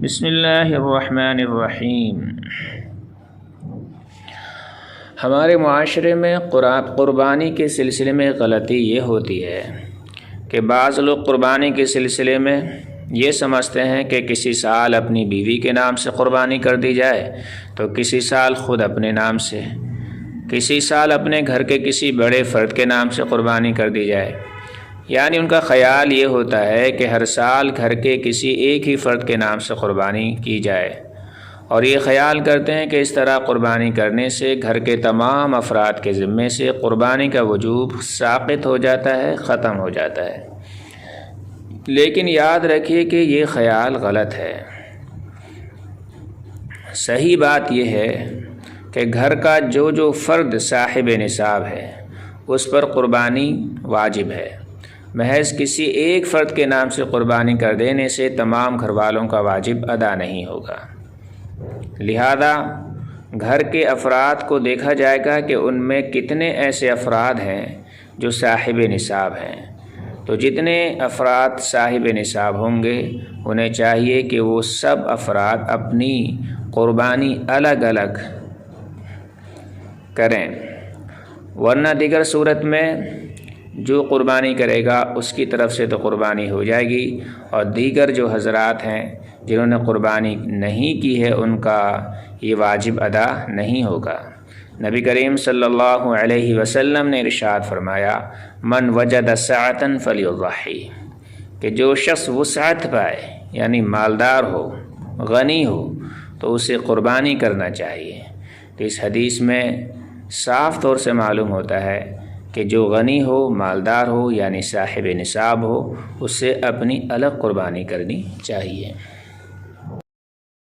بسم اللہ الرحمن الرحیم۔ ہمارے معاشرے میں قربانی کے سلسلے میں غلطی یہ ہوتی ہے کہ بعض لوگ قربانی کے سلسلے میں یہ سمجھتے ہیں کہ کسی سال اپنی بیوی کے نام سے قربانی کر دی جائے تو کسی سال خود اپنے نام سے، کسی سال اپنے گھر کے کسی بڑے فرد کے نام سے قربانی کر دی جائے۔ یعنی ان کا خیال یہ ہوتا ہے کہ ہر سال گھر کے کسی ایک ہی فرد کے نام سے قربانی کی جائے، اور یہ خیال کرتے ہیں کہ اس طرح قربانی کرنے سے گھر کے تمام افراد کے ذمے سے قربانی کا وجوب ساقط ہو جاتا ہے، ختم ہو جاتا ہے۔ لیکن یاد رکھیے کہ یہ خیال غلط ہے۔ صحیح بات یہ ہے کہ گھر کا جو فرد صاحب نصاب ہے اس پر قربانی واجب ہے۔ محض کسی ایک فرد کے نام سے قربانی کر دینے سے تمام گھر والوں کا واجب ادا نہیں ہوگا۔ لہذا گھر کے افراد کو دیکھا جائے گا کہ ان میں کتنے ایسے افراد ہیں جو صاحب نصاب ہیں۔ تو جتنے افراد صاحب نصاب ہوں گے انہیں چاہیے کہ وہ سب افراد اپنی قربانی الگ الگ کریں، ورنہ دیگر صورت میں جو قربانی کرے گا اس کی طرف سے تو قربانی ہو جائے گی، اور دیگر جو حضرات ہیں جنہوں نے قربانی نہیں کی ہے ان کا یہ واجب ادا نہیں ہوگا۔ نبی کریم صلی اللہ علیہ وسلم نے ارشاد فرمایا، من وجد سعۃ فلیضحی، کہ جو شخص وسعت پائے یعنی مالدار ہو، غنی ہو، تو اسے قربانی کرنا چاہیے۔ تو اس حدیث میں صاف طور سے معلوم ہوتا ہے کہ جو غنی ہو، مالدار ہو، یعنی صاحب نصاب ہو، اسے اپنی الگ قربانی کرنی چاہیے۔